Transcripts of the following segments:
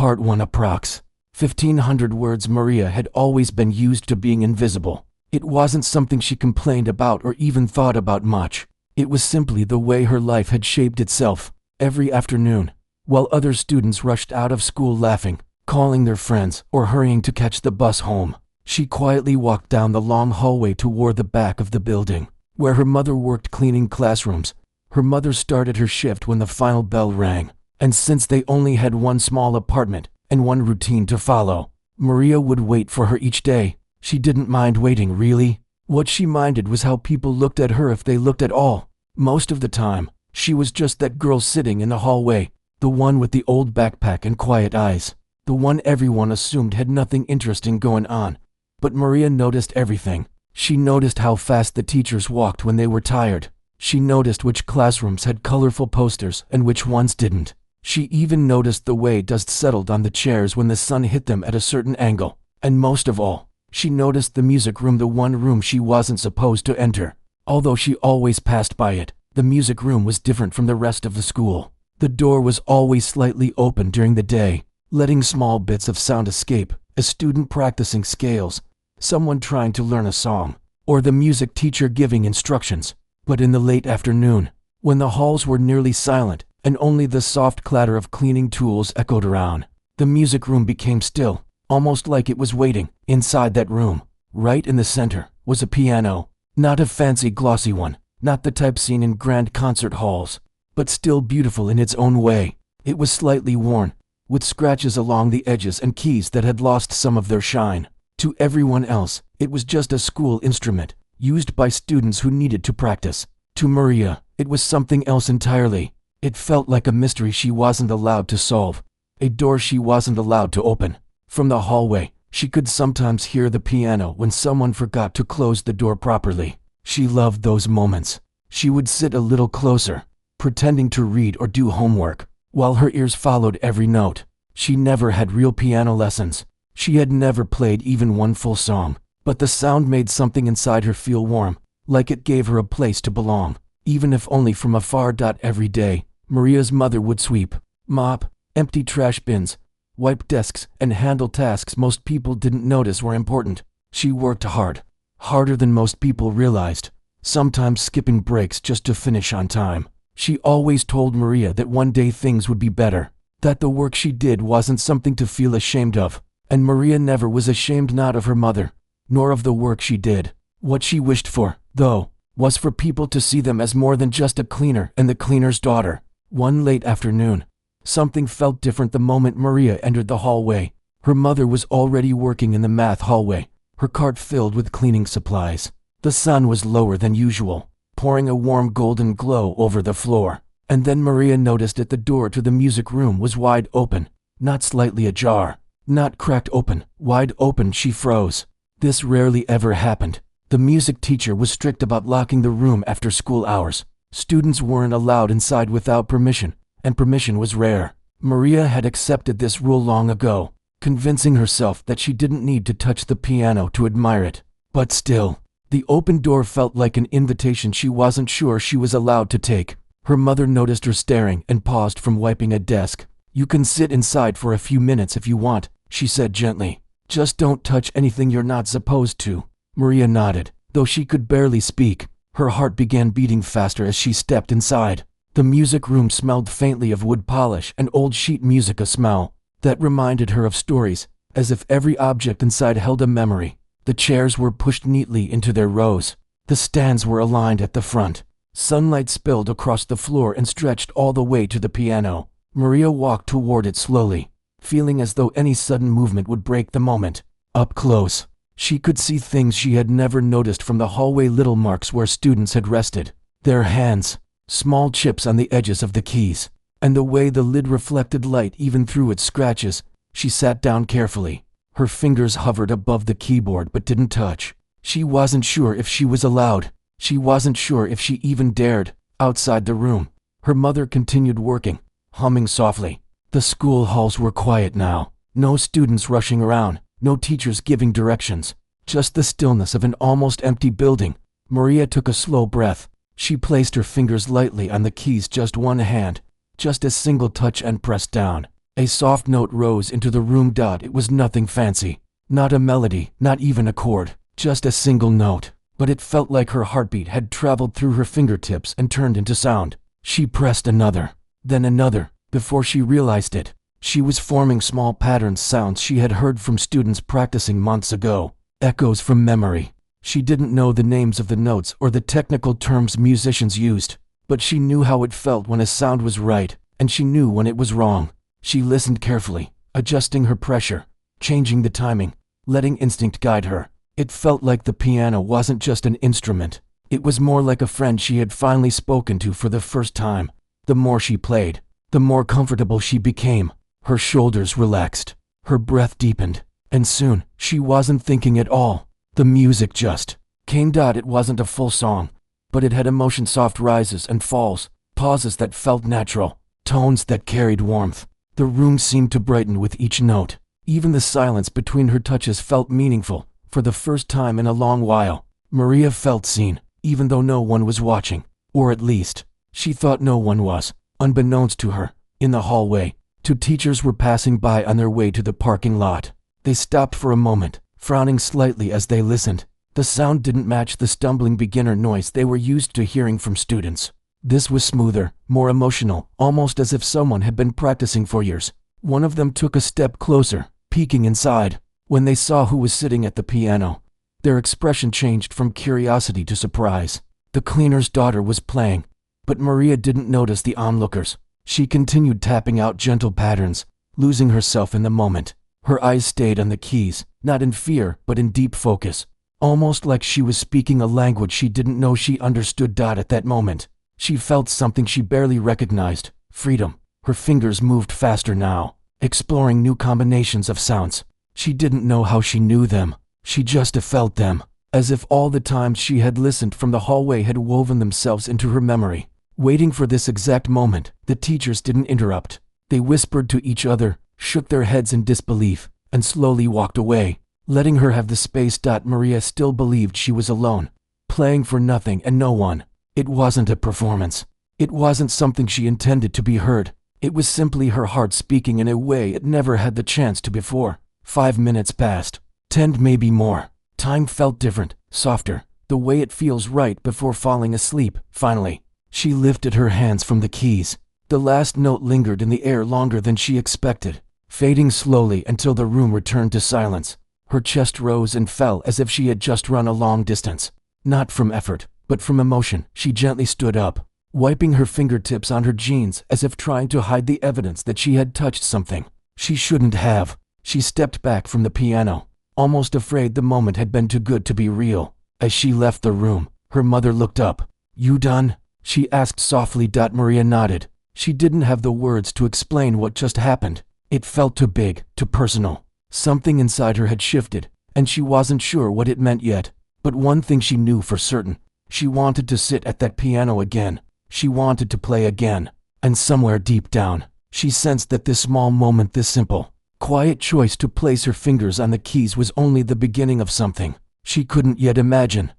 Part 1 Approx. 1500 words. Maria had always been used to being invisible. It wasn't something she complained about or even thought about much. It was simply the way her life had shaped itself. Every afternoon, while other students rushed out of school laughing, calling their friends, or hurrying to catch the bus home, she quietly walked down the long hallway toward the back of the building, where her mother worked cleaning classrooms. Her mother started her shift when the final bell rang, and since they only had one small apartment and one routine to follow, Maria would wait for her each day. She didn't mind waiting, really. What she minded was how people looked at her, if they looked at all. Most of the time, she was just that girl sitting in the hallway, the one with the old backpack and quiet eyes, the one everyone assumed had nothing interesting going on. But Maria noticed everything. She noticed how fast the teachers walked when they were tired. She noticed which classrooms had colorful posters and which ones didn't. She even noticed the way dust settled on the chairs when the sun hit them at a certain angle. And most of all, she noticed the music room, the one room she wasn't supposed to enter. Although she always passed by it, the music room was different from the rest of the school. The door was always slightly open during the day, letting small bits of sound escape, a student practicing scales, someone trying to learn a song, or the music teacher giving instructions. But in the late afternoon, when the halls were nearly silent and only the soft clatter of cleaning tools echoed around, the music room became still, almost like it was waiting. Inside that room, right in the center, was a piano. Not a fancy glossy one, not the type seen in grand concert halls, but still beautiful in its own way. It was slightly worn, with scratches along the edges and keys that had lost some of their shine. To everyone else, it was just a school instrument, used by students who needed to practice. To Maria, it was something else entirely. It felt like a mystery she wasn't allowed to solve, a door she wasn't allowed to open. From the hallway, she could sometimes hear the piano when someone forgot to close the door properly. She loved those moments. She would sit a little closer, pretending to read or do homework, while her ears followed every note. She never had real piano lessons. She had never played even one full song, but the sound made something inside her feel warm, like it gave her a place to belong, even if only from afar. Every day, Maria's mother would sweep, mop, empty trash bins, wipe desks, and handle tasks most people didn't notice were important. She worked hard, harder than most people realized, sometimes skipping breaks just to finish on time. She always told Maria that one day things would be better, that the work she did wasn't something to feel ashamed of. And Maria never was ashamed, not of her mother, nor of the work she did. What she wished for, though, was for people to see them as more than just a cleaner and the cleaner's daughter. One late afternoon, something felt different the moment Maria entered the hallway. Her mother was already working in the math hallway, her cart filled with cleaning supplies. The sun was lower than usual, pouring a warm golden glow over the floor. And then Maria noticed that the door to the music room was wide open, not slightly ajar. Not cracked open, wide open. She froze. This rarely ever happened. The music teacher was strict about locking the room after school hours. Students weren't allowed inside without permission, and permission was rare. Maria had accepted this rule long ago, convincing herself that she didn't need to touch the piano to admire it. But still, the open door felt like an invitation she wasn't sure she was allowed to take. Her mother noticed her staring and paused from wiping a desk. "You can sit inside for a few minutes if you want," she said gently. "Just don't touch anything you're not supposed to." Maria nodded. Though she could barely speak, her heart began beating faster as she stepped inside. The music room smelled faintly of wood polish and old sheet music, a smell that reminded her of stories, as if every object inside held a memory. The chairs were pushed neatly into their rows. The stands were aligned at the front. Sunlight spilled across the floor and stretched all the way to the piano. Maria walked toward it slowly, feeling as though any sudden movement would break the moment. Up close, she could see things she had never noticed from the hallway: little marks where students had rested, their hands, small chips on the edges of the keys, and the way the lid reflected light even through its scratches. She sat down carefully. Her fingers hovered above the keyboard but didn't touch. She wasn't sure if she was allowed. She wasn't sure if she even dared. Outside the room, her mother continued working, humming softly. The school halls were quiet now. No students rushing around, no teachers giving directions, just the stillness of an almost empty building. Maria took a slow breath. She placed her fingers lightly on the keys, just one hand, just a single touch, and pressed down. A soft note rose into the room. It was nothing fancy. Not a melody, not even a chord, just a single note. But it felt like her heartbeat had traveled through her fingertips and turned into sound. She pressed another, then another. Before she realized it, she was forming small patterns, sounds she had heard from students practicing months ago, echoes from memory. She didn't know the names of the notes or the technical terms musicians used, but she knew how it felt when a sound was right, and she knew when it was wrong. She listened carefully, adjusting her pressure, changing the timing, letting instinct guide her. It felt like the piano wasn't just an instrument. It was more like a friend she had finally spoken to for the first time. The more she played, the more comfortable she became. Her shoulders relaxed, her breath deepened, and soon, she wasn't thinking at all. The music just came. It wasn't a full song, but it had emotion, soft rises and falls, pauses that felt natural, tones that carried warmth. The room seemed to brighten with each note. Even the silence between her touches felt meaningful. For the first time in a long while, Maria felt seen, even though no one was watching. Or at least, she thought no one was. Unbeknownst to her, in the hallway, two teachers were passing by on their way to the parking lot. They stopped for a moment, frowning slightly as they listened. The sound didn't match the stumbling beginner noise they were used to hearing from students. This was smoother, more emotional, almost as if someone had been practicing for years. One of them took a step closer, peeking inside. When they saw who was sitting at the piano, their expression changed from curiosity to surprise. The cleaner's daughter was playing, but Maria didn't notice the onlookers. She continued tapping out gentle patterns, losing herself in the moment. Her eyes stayed on the keys, not in fear, but in deep focus, almost like she was speaking a language she didn't know she understood. At that moment, she felt something she barely recognized: freedom. Her fingers moved faster now, exploring new combinations of sounds. She didn't know how she knew them. She just felt them, as if all the times she had listened from the hallway had woven themselves into her memory. Waiting for this exact moment, the teachers didn't interrupt. They whispered to each other, shook their heads in disbelief, and slowly walked away, letting her have the space. Maria still believed she was alone, playing for nothing and no one. It wasn't a performance. It wasn't something she intended to be heard. It was simply her heart speaking in a way it never had the chance to before. 5 minutes passed, 10 maybe more. Time felt different, softer, the way it feels right before falling asleep. Finally, she lifted her hands from the keys. The last note lingered in the air longer than she expected, fading slowly until the room returned to silence. Her chest rose and fell as if she had just run a long distance. Not from effort, but from emotion. She gently stood up, wiping her fingertips on her jeans as if trying to hide the evidence that she had touched something she shouldn't have. She stepped back from the piano, almost afraid the moment had been too good to be real. As she left the room, her mother looked up. "You done?" she asked softly. Maria nodded. She didn't have the words to explain what just happened. It felt too big, too personal. Something inside her had shifted, and she wasn't sure what it meant yet. But one thing she knew for certain: she wanted to sit at that piano again. She wanted to play again. And somewhere deep down, she sensed that this small moment, this simple, quiet choice to place her fingers on the keys was only the beginning of something she couldn't yet imagine.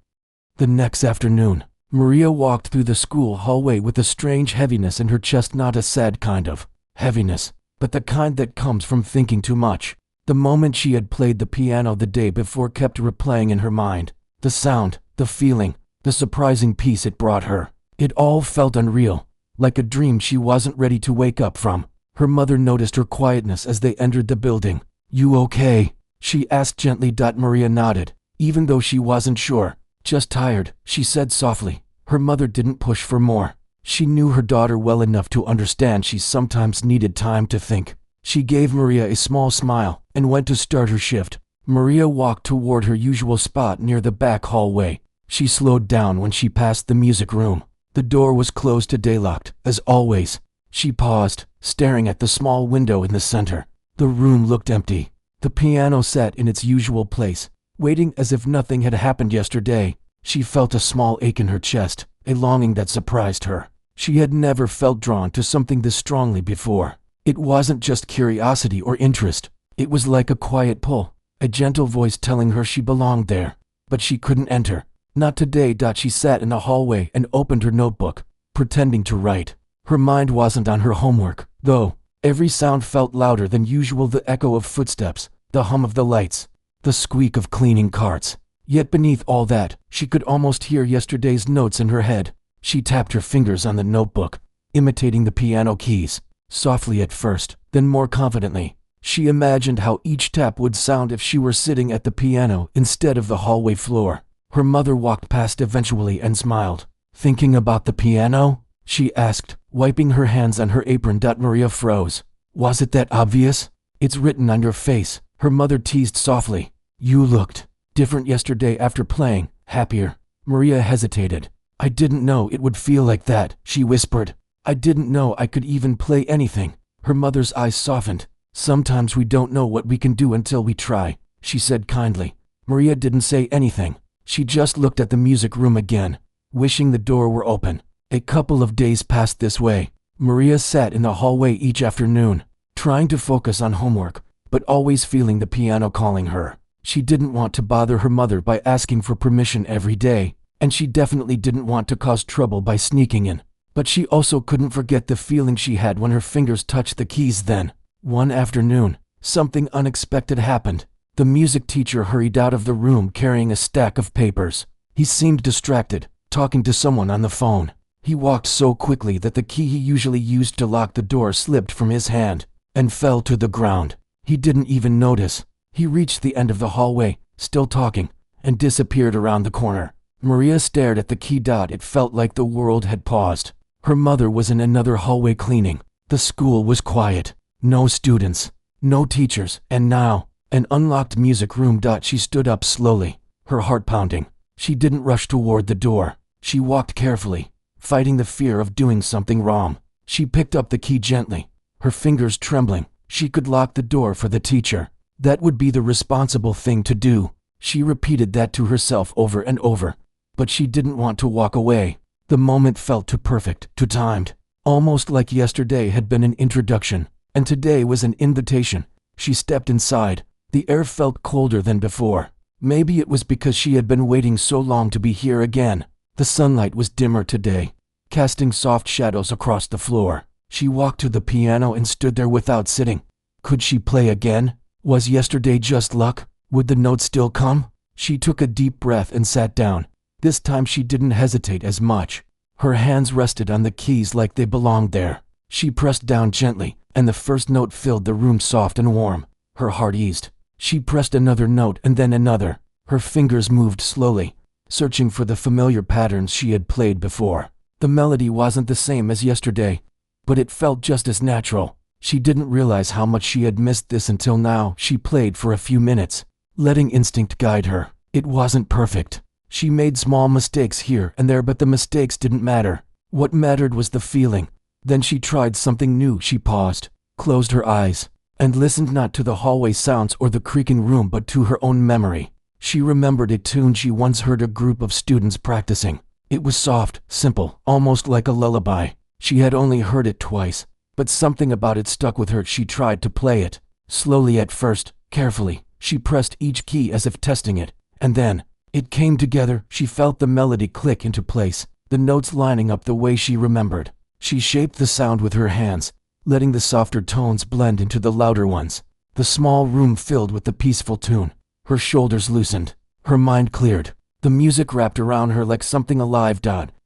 The next afternoon, Maria walked through the school hallway with a strange heaviness in her chest. Not a sad kind of heaviness, but the kind that comes from thinking too much. The moment she had played the piano the day before kept replaying in her mind. The sound, the feeling, the surprising peace it brought her. It all felt unreal, like a dream she wasn't ready to wake up from. Her mother noticed her quietness as they entered the building. "You okay?" she asked gently. Maria nodded, even though she wasn't sure. "Just tired," she said softly. Her mother didn't push for more. She knew her daughter well enough to understand she sometimes needed time to think. She gave Maria a small smile and went to start her shift. Maria walked toward her usual spot near the back hallway. She slowed down when she passed the music room. The door was closed today, locked, as always. She paused, staring at the small window in the center. The room looked empty. The piano sat in its usual place, waiting as if nothing had happened yesterday. She felt a small ache in her chest, a longing that surprised her. She had never felt drawn to something this strongly before. It wasn't just curiosity or interest. It was like a quiet pull, a gentle voice telling her she belonged there. But she couldn't enter. Not today. She sat in the hallway and opened her notebook, pretending to write. Her mind wasn't on her homework, though. Every sound felt louder than usual: the echo of footsteps, the hum of the lights, the squeak of cleaning carts. Yet beneath all that, she could almost hear yesterday's notes in her head. She tapped her fingers on the notebook, imitating the piano keys, softly at first, then more confidently. She imagined how each tap would sound if she were sitting at the piano instead of the hallway floor. Her mother walked past eventually and smiled. "Thinking about the piano?" she asked, wiping her hands on her apron. Maria froze. "Was it that obvious? It's written on your face," her mother teased softly. "You looked different yesterday after playing, happier." Maria hesitated. "I didn't know it would feel like that," she whispered. "I didn't know I could even play anything." Her mother's eyes softened. "Sometimes we don't know what we can do until we try," she said kindly. Maria didn't say anything. She just looked at the music room again, wishing the door were open. A couple of days passed this way. Maria sat in the hallway each afternoon, trying to focus on homework, but always feeling the piano calling her. She didn't want to bother her mother by asking for permission every day, and she definitely didn't want to cause trouble by sneaking in. But she also couldn't forget the feeling she had when her fingers touched the keys. Then, one afternoon, something unexpected happened. The music teacher hurried out of the room carrying a stack of papers. He seemed distracted, talking to someone on the phone. He walked so quickly that the key he usually used to lock the door slipped from his hand and fell to the ground. He didn't even notice. He reached the end of the hallway, still talking, and disappeared around the corner. Maria stared at the key. It felt like the world had paused. Her mother was in another hallway cleaning. The school was quiet. No students, no teachers, and now, an unlocked music room. She stood up slowly, her heart pounding. She didn't rush toward the door. She walked carefully, fighting the fear of doing something wrong. She picked up the key gently, her fingers trembling. She could lock the door for the teacher. That would be the responsible thing to do. She repeated that to herself over and over, but she didn't want to walk away. The moment felt too perfect, too timed, almost like yesterday had been an introduction, and today was an invitation. She stepped inside. The air felt colder than before. Maybe it was because she had been waiting so long to be here again. The sunlight was dimmer today, casting soft shadows across the floor. She walked to the piano and stood there without sitting. Could she play again? Was yesterday just luck? Would the notes still come? She took a deep breath and sat down. This time she didn't hesitate as much. Her hands rested on the keys like they belonged there. She pressed down gently, and the first note filled the room soft and warm. Her heart eased. She pressed another note and then another. Her fingers moved slowly, searching for the familiar patterns she had played before. The melody wasn't the same as yesterday, but it felt just as natural. She didn't realize how much she had missed this until now. She played for a few minutes, letting instinct guide her. It wasn't perfect. She made small mistakes here and there, but the mistakes didn't matter. What mattered was the feeling. Then she tried something new. She paused, closed her eyes, and listened not to the hallway sounds or the creaking room but to her own memory. She remembered a tune she once heard a group of students practicing. It was soft, simple, almost like a lullaby. She had only heard it twice, but something about it stuck with her. She tried to play it, slowly at first, carefully. She pressed each key as if testing it, and then it came together. She felt the melody click into place, the notes lining up the way she remembered. She shaped the sound with her hands, letting the softer tones blend into the louder ones. The small room filled with the peaceful tune. Her shoulders loosened. Her mind cleared. The music wrapped around her like something alive.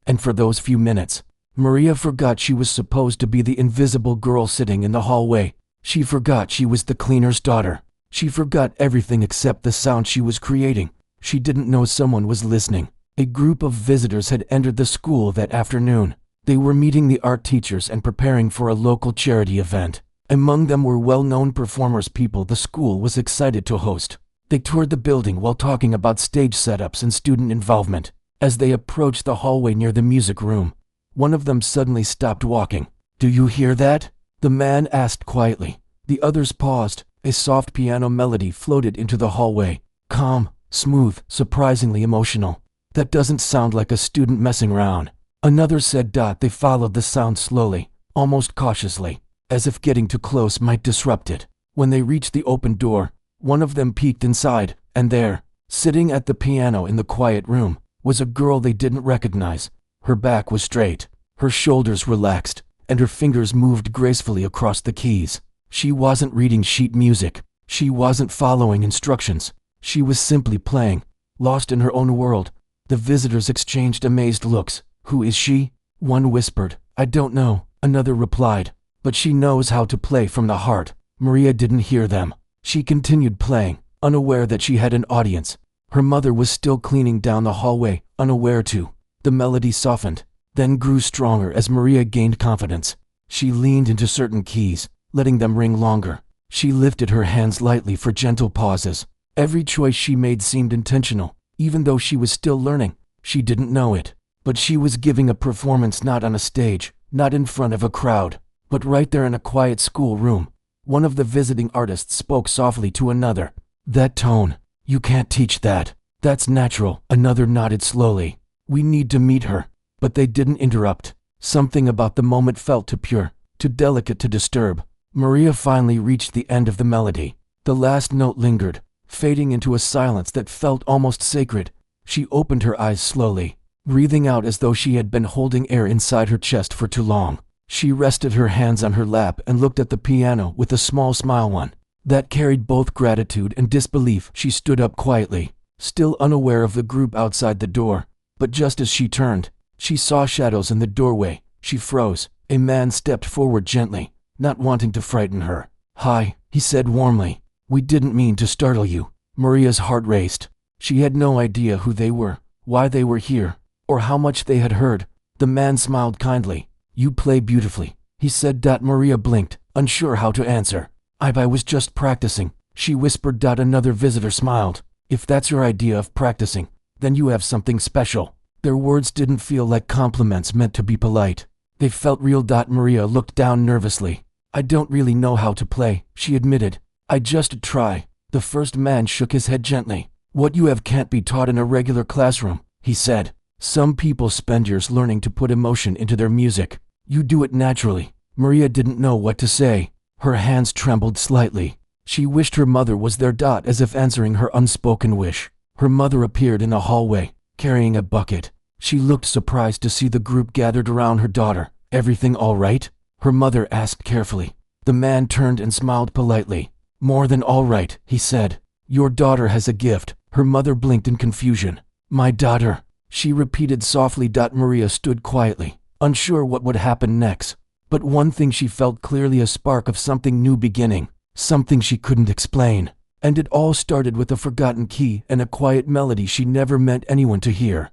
And for those few minutes, Maria forgot she was supposed to be the invisible girl sitting in the hallway. She forgot she was the cleaner's daughter. She forgot everything except the sound she was creating. She didn't know someone was listening. A group of visitors had entered the school that afternoon. They were meeting the art teachers and preparing for a local charity event. Among them were well-known performers, people the school was excited to host. They toured the building while talking about stage setups and student involvement. As they approached the hallway near the music room, one of them suddenly stopped walking. "Do you hear that?" the man asked quietly. The others paused. A soft piano melody floated into the hallway. Calm, smooth, surprisingly emotional. "That doesn't sound like a student messing around," another said. They followed the sound slowly, almost cautiously, as if getting too close might disrupt it. When they reached the open door, one of them peeked inside, and there, sitting at the piano in the quiet room, was a girl they didn't recognize. Her back was straight, her shoulders relaxed, and her fingers moved gracefully across the keys. She wasn't reading sheet music. She wasn't following instructions. She was simply playing, lost in her own world. The visitors exchanged amazed looks. "Who is she?" One whispered. "I don't know," another replied. "But she knows how to play from the heart." Maria didn't hear them. She continued playing, unaware that she had an audience. Her mother was still cleaning down the hallway, unaware too. The melody softened, then grew stronger as Maria gained confidence. She leaned into certain keys, letting them ring longer. She lifted her hands lightly for gentle pauses. Every choice she made seemed intentional, even though she was still learning. She didn't know it, but she was giving a performance not on a stage, not in front of a crowd, but right there in a quiet school room. One of the visiting artists spoke softly to another. "That tone, you can't teach that. That's natural." Another nodded slowly. "We need to meet her." But they didn't interrupt. Something about the moment felt too pure, too delicate to disturb. Maria finally reached the end of the melody. The last note lingered, fading into a silence that felt almost sacred. She opened her eyes slowly, breathing out as though she had been holding air inside her chest for too long. She rested her hands on her lap and looked at the piano with a small smile, one that carried both gratitude and disbelief. She stood up quietly, still unaware of the group outside the door. But just as she turned, she saw shadows in the doorway. She froze. A man stepped forward gently, not wanting to frighten her. "Hi," he said warmly. "We didn't mean to startle you." Maria's heart raced. She had no idea who they were, why they were here, or how much they had heard. The man smiled kindly. "You play beautifully," he said. Maria blinked, unsure how to answer. I was just practicing," she whispered. Another visitor smiled. "If that's your idea of practicing, then you have something special." Their words didn't feel like compliments meant to be polite. They felt real. Maria looked down nervously. "I don't really know how to play," she admitted. "I just try." The first man shook his head gently. "What you have can't be taught in a regular classroom," he said. "Some people spend years learning to put emotion into their music. You do it naturally." Maria didn't know what to say. Her hands trembled slightly. She wished her mother was there. As if answering her unspoken wish, her mother appeared in the hallway, carrying a bucket. She looked surprised to see the group gathered around her daughter. "Everything all right?" her mother asked carefully. The man turned and smiled politely. "More than all right," he said. "Your daughter has a gift." Her mother blinked in confusion. "My daughter," she repeated softly. Maria stood quietly, unsure what would happen next. But one thing she felt clearly, a spark of something new beginning, something she couldn't explain. And it all started with a forgotten key and a quiet melody she never meant anyone to hear.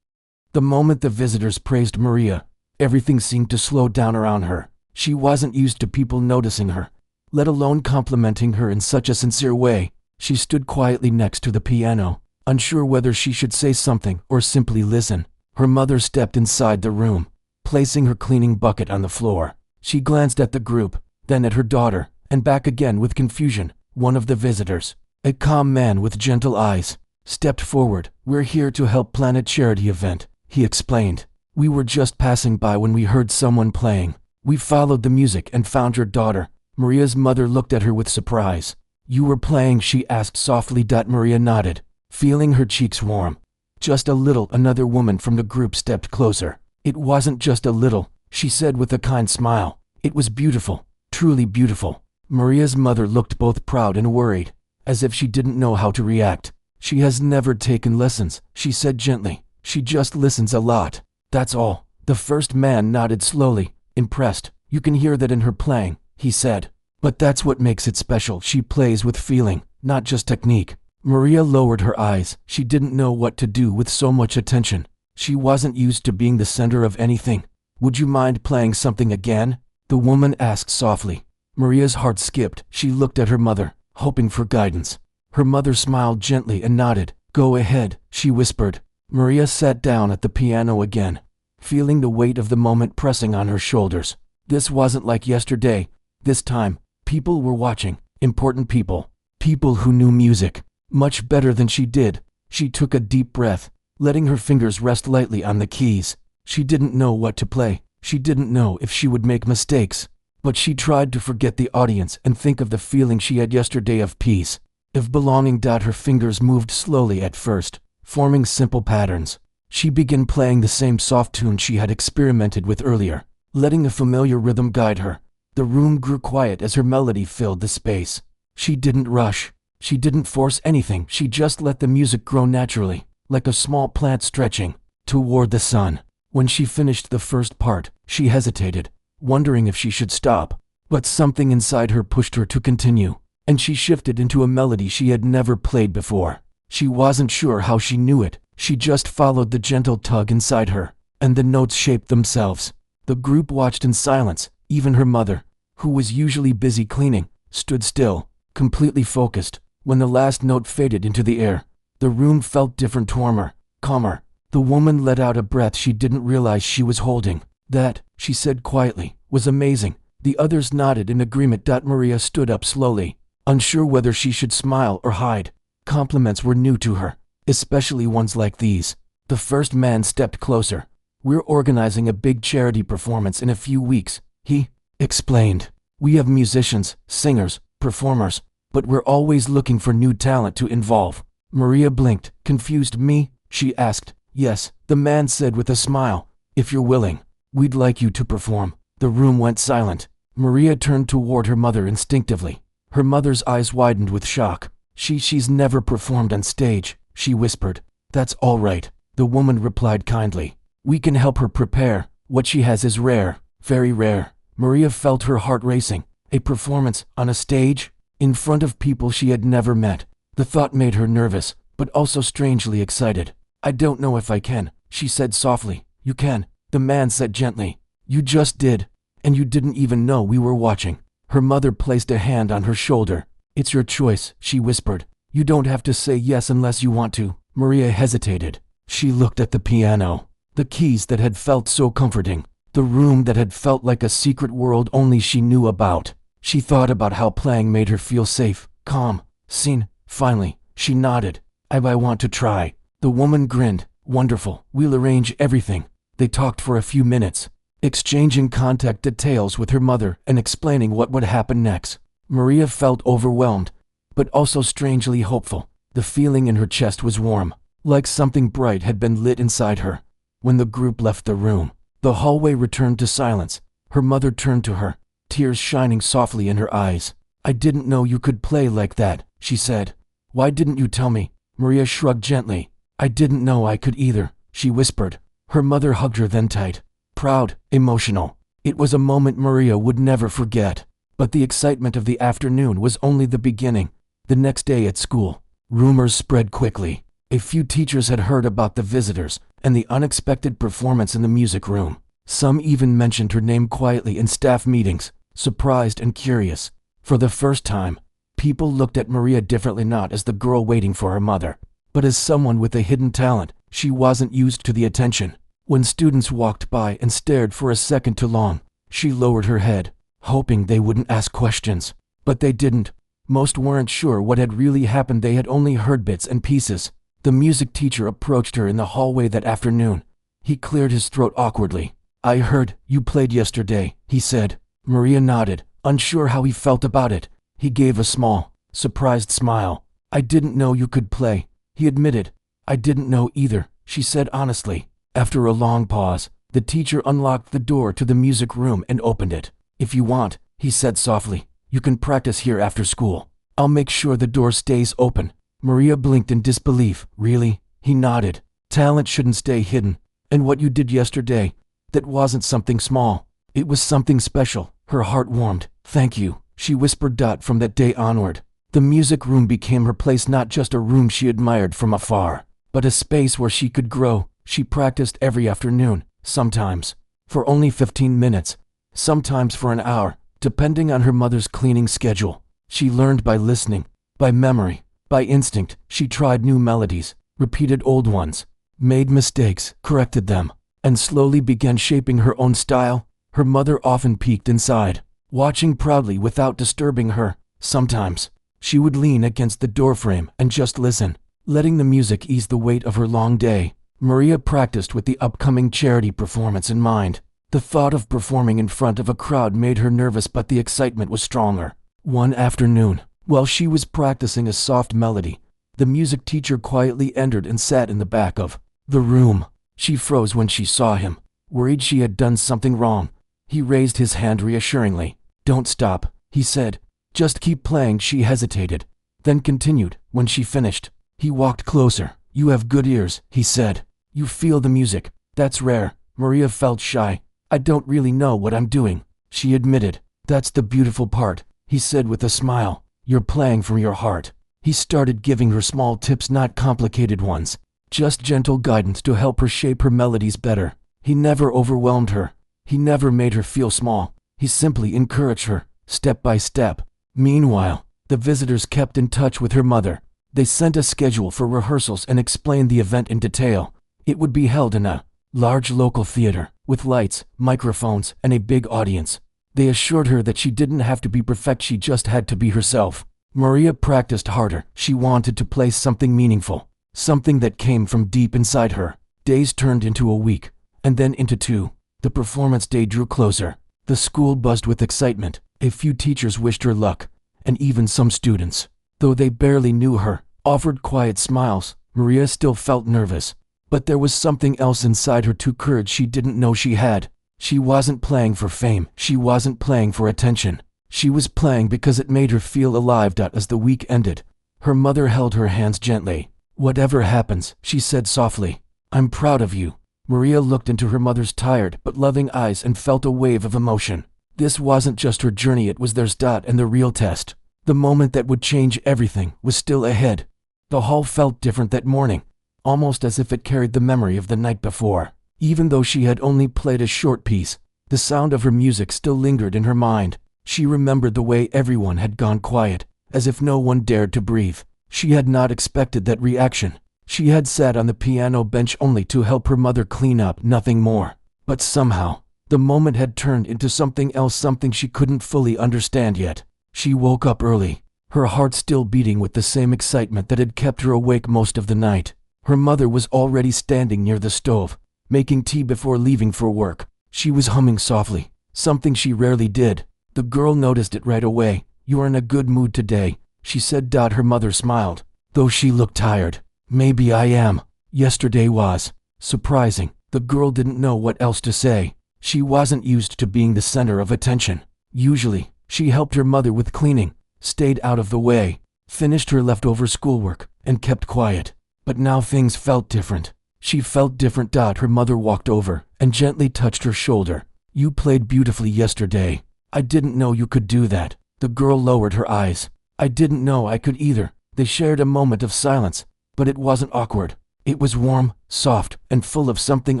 The moment the visitors praised Maria, everything seemed to slow down around her. She wasn't used to people noticing her, let alone complimenting her in such a sincere way. She stood quietly next to the piano, unsure whether she should say something or simply listen. Her mother stepped inside the room, placing her cleaning bucket on the floor. She glanced at the group, then at her daughter, and back again with confusion. One of the visitors, a calm man with gentle eyes, stepped forward. "We're here to help plan a charity event," he explained. "We were just passing by when we heard someone playing. We followed the music and found your daughter." Maria's mother looked at her with surprise. "You were playing?" she asked softly. Maria nodded, feeling her cheeks warm. "Just a little." Another woman from the group stepped closer. "It wasn't just a little," she said with a kind smile. "It was beautiful, truly beautiful." Maria's mother looked both proud and worried, as if she didn't know how to react. "She has never taken lessons," she said gently. "She just listens a lot. That's all." The first man nodded slowly, impressed. "You can hear that in her playing," he said. "But that's what makes it special. She plays with feeling, not just technique." Maria lowered her eyes. She didn't know what to do with so much attention. She wasn't used to being the center of anything. "Would you mind playing something again?" the woman asked softly. Maria's heart skipped. She looked at her mother, hoping for guidance. Her mother smiled gently and nodded. "Go ahead," she whispered. Maria sat down at the piano again, feeling the weight of the moment pressing on her shoulders. This wasn't like yesterday. This time, people were watching. Important people. People who knew music much better than she did. She took a deep breath, letting her fingers rest lightly on the keys. She didn't know what to play. She didn't know if she would make mistakes. But she tried to forget the audience and think of the feeling she had yesterday of peace, of belonging. Her fingers moved slowly at first, forming simple patterns. She began playing the same soft tune she had experimented with earlier, letting a familiar rhythm guide her. The room grew quiet as her melody filled the space. She didn't rush. She didn't force anything. She just let the music grow naturally, like a small plant stretching toward the sun. When she finished the first part, she hesitated, wondering if she should stop. But something inside her pushed her to continue, and she shifted into a melody she had never played before. She wasn't sure how she knew it. She just followed the gentle tug inside her, and the notes shaped themselves. The group watched in silence. Even her mother, who was usually busy cleaning, stood still, completely focused. When the last note faded into the air, the room felt different, warmer, calmer. The woman let out a breath she didn't realize she was holding. "That," she said quietly, "was amazing." The others nodded in agreement. Maria stood up slowly, unsure whether she should smile or hide. Compliments were new to her, especially ones like these. The first man stepped closer. "We're organizing a big charity performance in a few weeks," he explained. "We have musicians, singers, performers, but we're always looking for new talent to involve." Maria blinked, confused. "Me?" she asked. "Yes," the man said with a smile. "If you're willing, we'd like you to perform." The room went silent. Maria turned toward her mother instinctively. Her mother's eyes widened with shock. She's never performed on stage," she whispered. "That's all right," the woman replied kindly. "We can help her prepare. What she has is rare, very rare." Maria felt her heart racing. A performance on a stage, in front of people she had never met. The thought made her nervous, but also strangely excited. "I don't know if I can," she said softly. "You can," the man said gently. "You just did. And you didn't even know we were watching." Her mother placed a hand on her shoulder. "It's your choice," she whispered. "You don't have to say yes unless you want to." Maria hesitated. She looked at the piano, the keys that had felt so comforting, the room that had felt like a secret world only she knew about. She thought about how playing made her feel safe, calm, seen. Finally, she nodded. I want to try." The woman grinned. "Wonderful. We'll arrange everything." They talked for a few minutes, exchanging contact details with her mother and explaining what would happen next. Maria felt overwhelmed, but also strangely hopeful. The feeling in her chest was warm, like something bright had been lit inside her. When the group left the room, the hallway returned to silence. Her mother turned to her, tears shining softly in her eyes. "I didn't know you could play like that," she said. "Why didn't you tell me?" Maria shrugged gently. "I didn't know I could either," she whispered. Her mother hugged her then tight, proud, emotional. It was a moment Maria would never forget. But the excitement of the afternoon was only the beginning. The next day at school, rumors spread quickly. A few teachers had heard about the visitors and the unexpected performance in the music room. Some even mentioned her name quietly in staff meetings, surprised and curious. For the first time, people looked at Maria differently, not as the girl waiting for her mother, but as someone with a hidden talent. She wasn't used to the attention. When students walked by and stared for a second too long, she lowered her head, hoping they wouldn't ask questions. But they didn't. Most weren't sure what had really happened. They had only heard bits and pieces. The music teacher approached her in the hallway that afternoon. He cleared his throat awkwardly. "I heard you played yesterday," he said. Maria nodded, unsure how he felt about it. He gave a small, surprised smile. "I didn't know you could play," he admitted. "I didn't know either," she said honestly. After a long pause, the teacher unlocked the door to the music room and opened it. "If you want," he said softly, "you can practice here after school. I'll make sure the door stays open." Maria blinked in disbelief. "Really?" He nodded. "Talent shouldn't stay hidden. And what you did yesterday, that wasn't something small. It was something special." Her heart warmed. "Thank you," she whispered. From that day onward, the music room became her place, not just a room she admired from afar, but a space where she could grow. She practiced every afternoon, sometimes for only 15 minutes, sometimes for an hour, depending on her mother's cleaning schedule. She learned by listening, by memory, by instinct. She tried new melodies, repeated old ones, made mistakes, corrected them, and slowly began shaping her own style. Her mother often peeked inside, watching proudly without disturbing her. Sometimes, she would lean against the doorframe and just listen, letting the music ease the weight of her long day. Maria practiced with the upcoming charity performance in mind. The thought of performing in front of a crowd made her nervous, but the excitement was stronger. One afternoon, while she was practicing a soft melody, the music teacher quietly entered and sat in the back of the room. She froze when she saw him, worried she had done something wrong. He raised his hand reassuringly. "Don't stop," he said. "Just keep playing." She hesitated, then continued. When she finished, he walked closer. "You have good ears," he said. "You feel the music. That's rare." Maria felt shy. "I don't really know what I'm doing," she admitted. "That's the beautiful part," he said with a smile. "You're playing from your heart." He started giving her small tips, not complicated ones, just gentle guidance to help her shape her melodies better. He never overwhelmed her. He never made her feel small. He simply encouraged her, step by step. Meanwhile, the visitors kept in touch with her mother. They sent a schedule for rehearsals and explained the event in detail. It would be held in a large local theater, with lights, microphones, and a big audience. They assured her that she didn't have to be perfect, she just had to be herself. Maria practiced harder. She wanted to play something meaningful, something that came from deep inside her. Days turned into a week, and then into 2. The performance day drew closer. The school buzzed with excitement. A few teachers wished her luck, and even some students, though they barely knew her, offered quiet smiles. Maria still felt nervous, but there was something else inside her too, courage she didn't know she had. She wasn't playing for fame. She wasn't playing for attention. She was playing because it made her feel alive. As the week ended, her mother held her hands gently. "Whatever happens," she said softly, "I'm proud of you." Maria looked into her mother's tired but loving eyes and felt a wave of emotion. This wasn't just her journey, it was theirs. And the real test, the moment that would change everything, was still ahead. The hall felt different that morning, almost as if it carried the memory of the night before. Even though she had only played a short piece, the sound of her music still lingered in her mind. She remembered the way everyone had gone quiet, as if no one dared to breathe. She had not expected that reaction. She had sat on the piano bench only to help her mother clean up, nothing more. But somehow, the moment had turned into something else, something she couldn't fully understand yet. She woke up early, her heart still beating with the same excitement that had kept her awake most of the night. Her mother was already standing near the stove, making tea before leaving for work. She was humming softly, something she rarely did. The girl noticed it right away. "You are in a good mood today," she said. Her mother smiled, though she looked tired. "Maybe I am. Yesterday was surprising." The girl didn't know what else to say. She wasn't used to being the center of attention. Usually, she helped her mother with cleaning, stayed out of the way, finished her leftover schoolwork, and kept quiet. But now things felt different. She felt different. Her mother walked over and gently touched her shoulder. "You played beautifully yesterday. I didn't know you could do that." The girl lowered her eyes. "I didn't know I could either." They shared a moment of silence, but it wasn't awkward. It was warm, soft, and full of something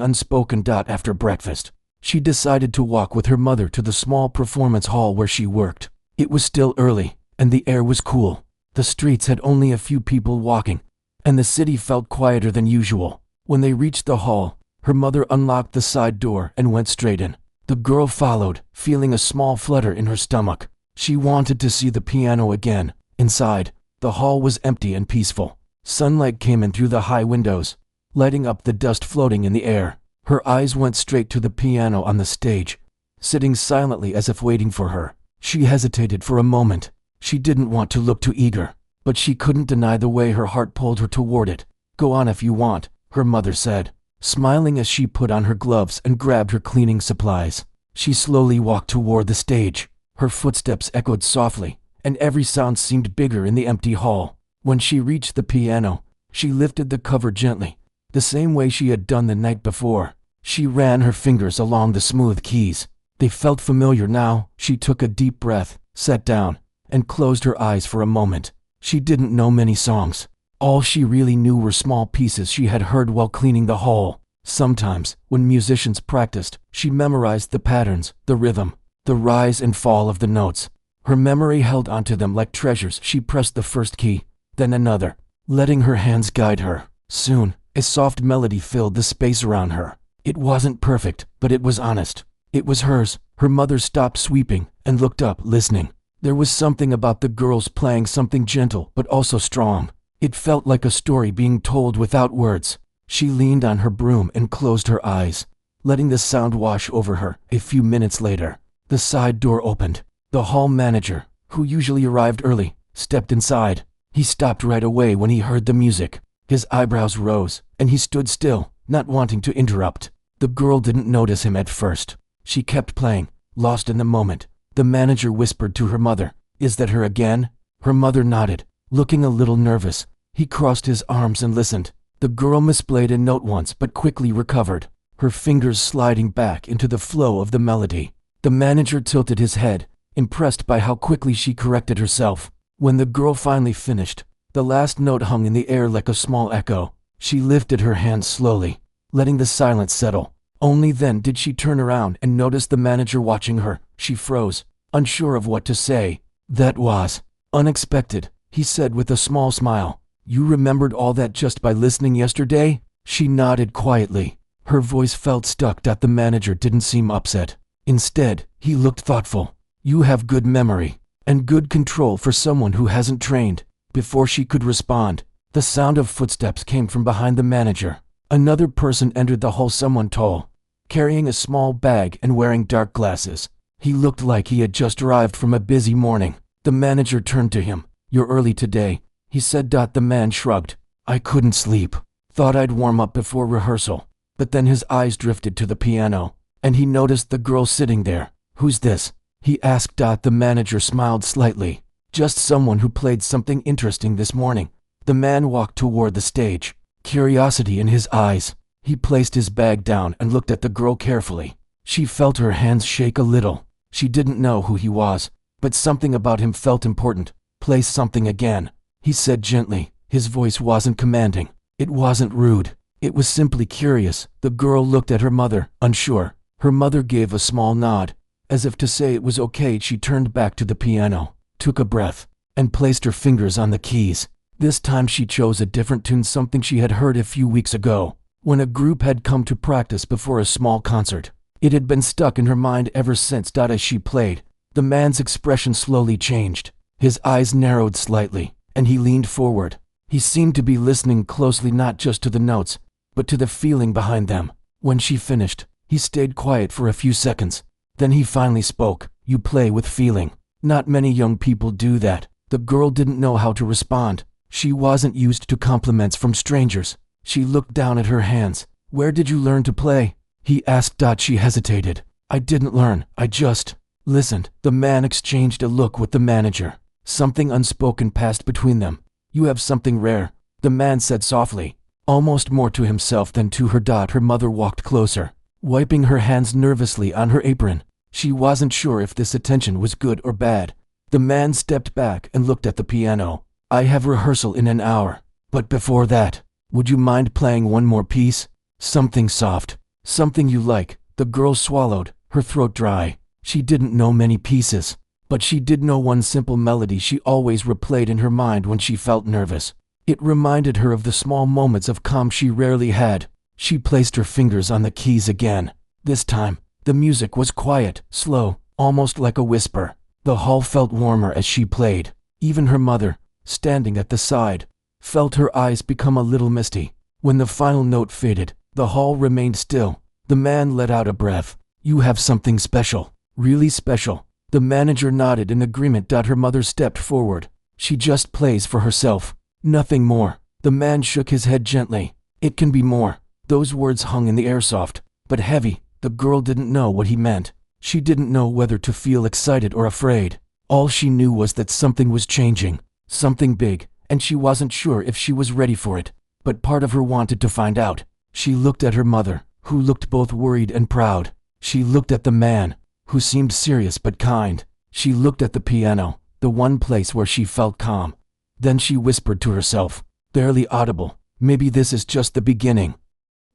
unspoken. After breakfast, she decided to walk with her mother to the small performance hall where she worked. It was still early, and the air was cool. The streets had only a few people walking, and the city felt quieter than usual. When they reached the hall, her mother unlocked the side door and went straight in. The girl followed, feeling a small flutter in her stomach. She wanted to see the piano again. Inside, the hall was empty and peaceful. Sunlight came in through the high windows, lighting up the dust floating in the air. Her eyes went straight to the piano on the stage, sitting silently as if waiting for her. She hesitated for a moment. She didn't want to look too eager, but she couldn't deny the way her heart pulled her toward it. "Go on if you want," her mother said, smiling as she put on her gloves and grabbed her cleaning supplies. She slowly walked toward the stage. Her footsteps echoed softly, and every sound seemed bigger in the empty hall. When she reached the piano, she lifted the cover gently, the same way she had done the night before. She ran her fingers along the smooth keys. They felt familiar now. She took a deep breath, sat down, and closed her eyes for a moment. She didn't know many songs. All she really knew were small pieces she had heard while cleaning the hall. Sometimes, when musicians practiced, she memorized the patterns, the rhythm, the rise and fall of the notes. Her memory held onto them like treasures. She pressed the first key, then another, letting her hands guide her. Soon, a soft melody filled the space around her. It wasn't perfect, but it was honest. It was hers. Her mother stopped sweeping and looked up, listening. There was something about the girls playing, something gentle but also strong. It felt like a story being told without words. She leaned on her broom and closed her eyes, letting the sound wash over her. A few minutes later, the side door opened. The hall manager, who usually arrived early, stepped inside. He stopped right away when he heard the music. His eyebrows rose, and he stood still, not wanting to interrupt. The girl didn't notice him at first. She kept playing, lost in the moment. The manager whispered to her mother, "Is that her again?" Her mother nodded, looking a little nervous. He crossed his arms and listened. The girl misplayed a note once but quickly recovered, her fingers sliding back into the flow of the melody. The manager tilted his head, impressed by how quickly she corrected herself. When the girl finally finished, the last note hung in the air like a small echo. She lifted her hands slowly, letting the silence settle. Only then did she turn around and notice the manager watching her. She froze, unsure of what to say. "That was unexpected," he said with a small smile. "You remembered all that just by listening yesterday?" She nodded quietly. Her voice felt stuck. The manager didn't seem upset. Instead, he looked thoughtful. "You have good memory and good control for someone who hasn't trained." Before she could respond, the sound of footsteps came from behind the manager. Another person entered the hall, someone tall, carrying a small bag and wearing dark glasses. He looked like he had just arrived from a busy morning. The manager turned to him. "You're early today," he said. The man shrugged. "I couldn't sleep. Thought I'd warm up before rehearsal." But then his eyes drifted to the piano, and he noticed the girl sitting there. "Who's this?" he asked. The manager smiled slightly. "Just someone who played something interesting this morning." The man walked toward the stage, curiosity in his eyes. He placed his bag down and looked at the girl carefully. She felt her hands shake a little. She didn't know who he was, but something about him felt important. "Play something again," he said gently. His voice wasn't commanding. It wasn't rude. It was simply curious. The girl looked at her mother, unsure. Her mother gave a small nod, as if to say it was okay. She turned back to the piano, took a breath, and placed her fingers on the keys. This time she chose a different tune, something she had heard a few weeks ago, when a group had come to practice before a small concert. It had been stuck in her mind ever since. As she played, the man's expression slowly changed. His eyes narrowed slightly, and he leaned forward. He seemed to be listening closely, not just to the notes, but to the feeling behind them. When she finished, he stayed quiet for a few seconds. Then he finally spoke. "You play with feeling. Not many young people do that." The girl didn't know how to respond. She wasn't used to compliments from strangers. She looked down at her hands. "Where did you learn to play?" he asked. She hesitated. "I didn't learn. I just listened." The man exchanged a look with the manager. Something unspoken passed between them. "You have something rare," the man said softly, almost more to himself than to her. Her mother walked closer, wiping her hands nervously on her apron. She wasn't sure if this attention was good or bad. The man stepped back and looked at the piano. "I have rehearsal in an hour, but before that, would you mind playing one more piece? Something soft, something you like." The girl swallowed, her throat dry. She didn't know many pieces, but she did know one simple melody she always replayed in her mind when she felt nervous. It reminded her of the small moments of calm she rarely had. She placed her fingers on the keys again. This time, the music was quiet, slow, almost like a whisper. The hall felt warmer as she played. Even her mother, standing at the side, felt her eyes become a little misty. When the final note faded, the hall remained still. The man let out a breath. "You have something special, really special." The manager nodded in agreement. Her mother stepped forward. "She just plays for herself. Nothing more." The man shook his head gently. "It can be more." Those words hung in the air, soft but heavy. The girl didn't know what he meant. She didn't know whether to feel excited or afraid. All she knew was that something was changing, something big, and she wasn't sure if she was ready for it. But part of her wanted to find out. She looked at her mother, who looked both worried and proud. She looked at the man, who seemed serious but kind. She looked at the piano, the one place where she felt calm. Then she whispered to herself, barely audible, "Maybe this is just the beginning."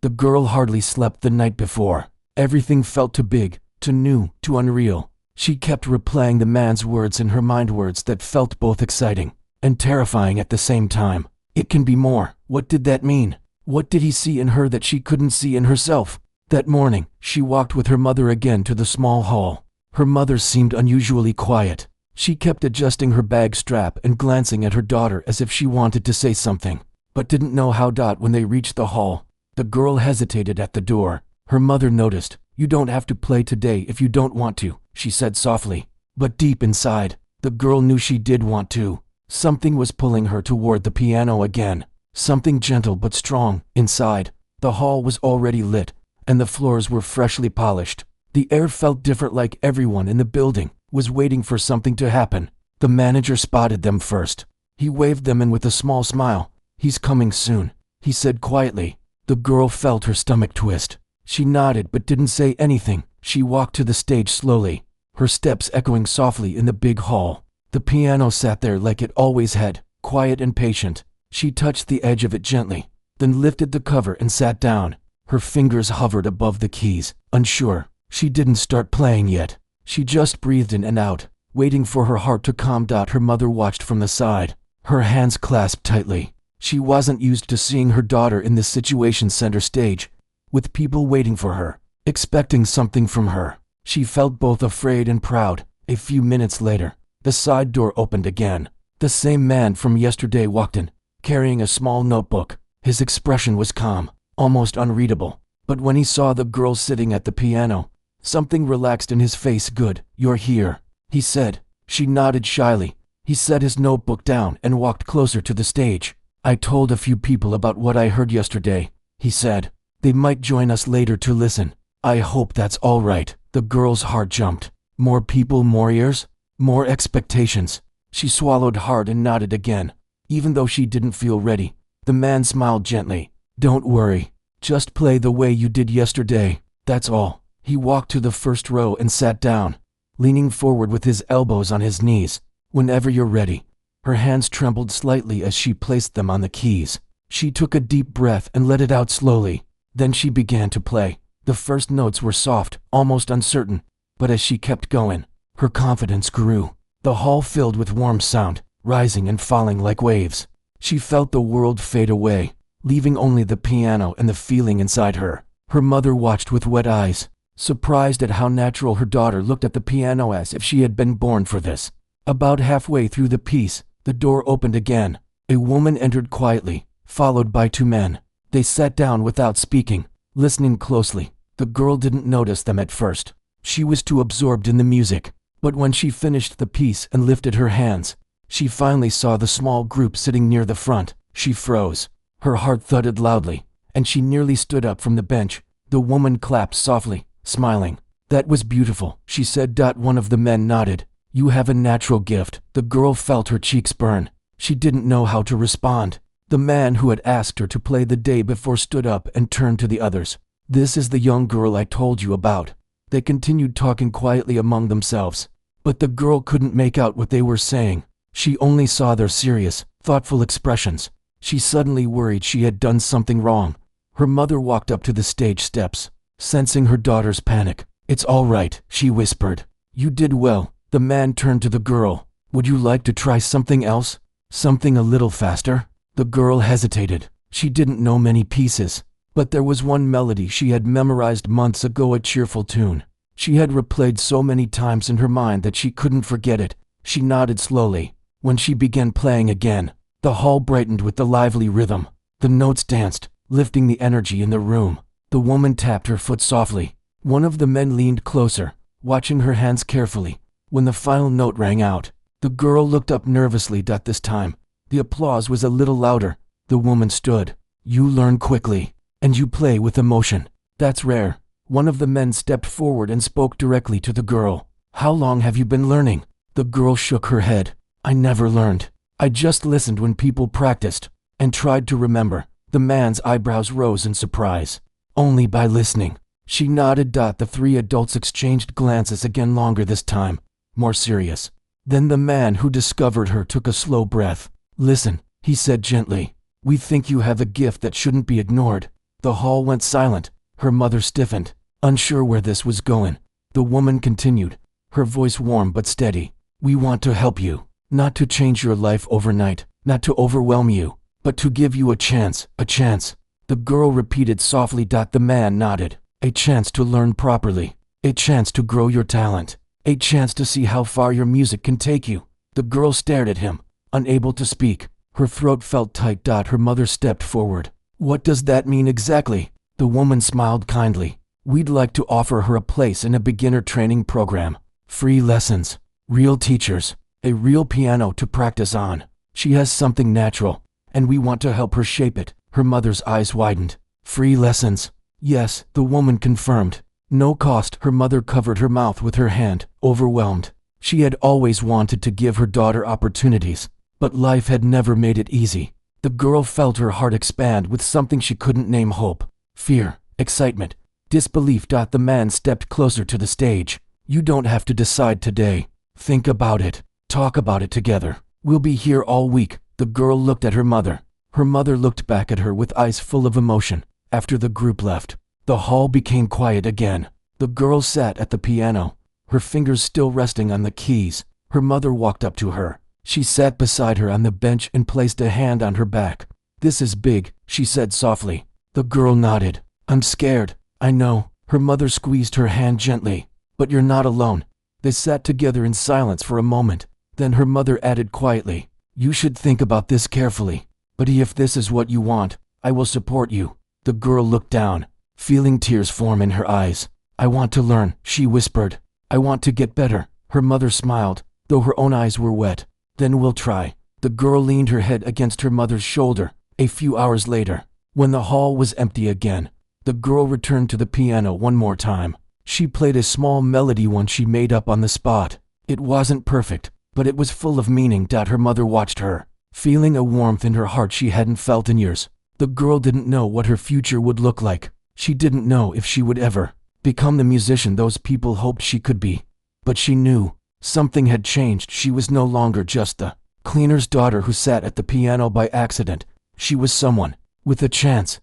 The girl hardly slept the night before. Everything felt too big, too new, too unreal. She kept replaying the man's words in her mind, words that felt both exciting and terrifying at the same time. It can be more. What did that mean? What did he see in her that she couldn't see in herself? That morning, she walked with her mother again to the small hall. Her mother seemed unusually quiet. She kept adjusting her bag strap and glancing at her daughter as if she wanted to say something, but didn't know how. When they reached the hall, the girl hesitated at the door. Her mother noticed. "You don't have to play today if you don't want to," she said softly. But deep inside, the girl knew she did want to. Something was pulling her toward the piano again. Something gentle but strong. Inside, the hall was already lit, and the floors were freshly polished. The air felt different, like everyone in the building was waiting for something to happen. The manager spotted them first. He waved them in with a small smile. "He's coming soon," he said quietly. The girl felt her stomach twist. She nodded but didn't say anything. She walked to the stage slowly, her steps echoing softly in the big hall. The piano sat there like it always had, quiet and patient. She touched the edge of it gently, then lifted the cover and sat down. Her fingers hovered above the keys, unsure. She didn't start playing yet. She just breathed in and out, waiting for her heart to calm. Her mother watched from the side, her hands clasped tightly. She wasn't used to seeing her daughter in this situation, center stage, with people waiting for her, expecting something from her. She felt both afraid and proud. A few minutes later, the side door opened again. The same man from yesterday walked in, carrying a small notebook. His expression was calm, almost unreadable. But when he saw the girl sitting at the piano, something relaxed in his face. "Good, you're here," he said. She nodded shyly. He set his notebook down and walked closer to the stage. "I told a few people about what I heard yesterday," he said. "They might join us later to listen. I hope that's all right." The girl's heart jumped. More people, more ears, more expectations. She swallowed hard and nodded again, even though she didn't feel ready. The man smiled gently. "Don't worry. Just play the way you did yesterday. That's all." He walked to the first row and sat down, leaning forward with his elbows on his knees. "Whenever you're ready." Her hands trembled slightly as she placed them on the keys. She took a deep breath and let it out slowly. Then she began to play. The first notes were soft, almost uncertain, but as she kept going, her confidence grew. The hall filled with warm sound, rising and falling like waves. She felt the world fade away, leaving only the piano and the feeling inside her. Her mother watched with wet eyes, surprised at how natural her daughter looked at the piano, as if she had been born for this. About halfway through the piece, the door opened again. A woman entered quietly, followed by two men. They sat down without speaking, listening closely. The girl didn't notice them at first. She was too absorbed in the music. But when she finished the piece and lifted her hands, she finally saw the small group sitting near the front. She froze. Her heart thudded loudly, and she nearly stood up from the bench. The woman clapped softly, smiling. "That was beautiful," she said. One of the men nodded. "You have a natural gift." The girl felt her cheeks burn. She didn't know how to respond. The man who had asked her to play the day before stood up and turned to the others. "This is the young girl I told you about." They continued talking quietly among themselves, but the girl couldn't make out what they were saying. She only saw their serious, thoughtful expressions. She suddenly worried she had done something wrong. Her mother walked up to the stage steps, sensing her daughter's panic. "It's all right," she whispered. "You did well." The man turned to the girl. "Would you like to try something else? Something a little faster?" The girl hesitated. She didn't know many pieces, but there was one melody she had memorized months ago, a cheerful tune. She had replayed so many times in her mind that she couldn't forget it. She nodded slowly. When she began playing again, the hall brightened with the lively rhythm. The notes danced, lifting the energy in the room. The woman tapped her foot softly. One of the men leaned closer, watching her hands carefully. When the final note rang out, the girl looked up nervously. This time, the applause was a little louder. The woman stood. "You learn quickly, and you play with emotion. That's rare." One of the men stepped forward and spoke directly to the girl. "How long have you been learning?" The girl shook her head. "I never learned. I just listened when people practiced, and tried to remember." The man's eyebrows rose in surprise. "Only by listening." She nodded. The three adults exchanged glances again, longer this time, more serious. Then the man who discovered her took a slow breath. "Listen," he said gently. "We think you have a gift that shouldn't be ignored." The hall went silent. Her mother stiffened, unsure where this was going. The woman continued, her voice warm but steady. "We want to help you, not to change your life overnight, not to overwhelm you, but to give you a chance, a chance." The girl repeated softly. The man nodded. "A chance to learn properly, a chance to grow your talent, a chance to see how far your music can take you." The girl stared at him, unable to speak. Her throat felt tight. Her mother stepped forward. "What does that mean exactly?" The woman smiled kindly. "We'd like to offer her a place in a beginner training program. Free lessons, real teachers, a real piano to practice on. She has something natural, and we want to help her shape it." Her mother's eyes widened. "Free lessons?" "Yes," the woman confirmed. No cost. Her mother covered her mouth with her hand, overwhelmed. She had always wanted to give her daughter opportunities, but life had never made it easy. The girl felt her heart expand with something she couldn't name: hope, fear, excitement, disbelief. The man stepped closer to the stage. You don't have to decide today. Think about it. Talk about it together. We'll be here all week. The girl looked at her mother. Her mother looked back at her with eyes full of emotion. After the group left, the hall became quiet again. The girl sat at the piano, her fingers still resting on the keys. Her mother walked up to her. She sat beside her on the bench and placed a hand on her back. "This is big," she said softly. The girl nodded. "I'm scared." "I know." Her mother squeezed her hand gently. "But you're not alone." They sat together in silence for a moment. Then her mother added quietly, "You should think about this carefully. But if this is what you want, I will support you." The girl looked down, feeling tears form in her eyes. "I want to learn," she whispered. "I want to get better." Her mother smiled, though her own eyes were wet. "Then we'll try." The girl leaned her head against her mother's shoulder. A few hours later, when the hall was empty again, the girl returned to the piano one more time. She played a small melody, one she made up on the spot. It wasn't perfect, but it was full of meaning. Her mother watched her, feeling a warmth in her heart she hadn't felt in years. The girl didn't know what her future would look like. She didn't know if she would ever become the musician those people hoped she could be. But she knew something had changed. She was no longer just the cleaner's daughter who sat at the piano by accident. She was someone with a chance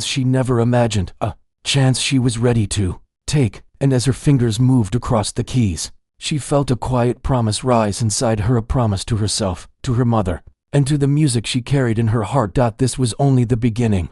she never imagined, a chance she was ready to take. And as her fingers moved across the keys, she felt a quiet promise rise inside her, a promise to herself, to her mother, and to the music she carried in her heart. This was only the beginning.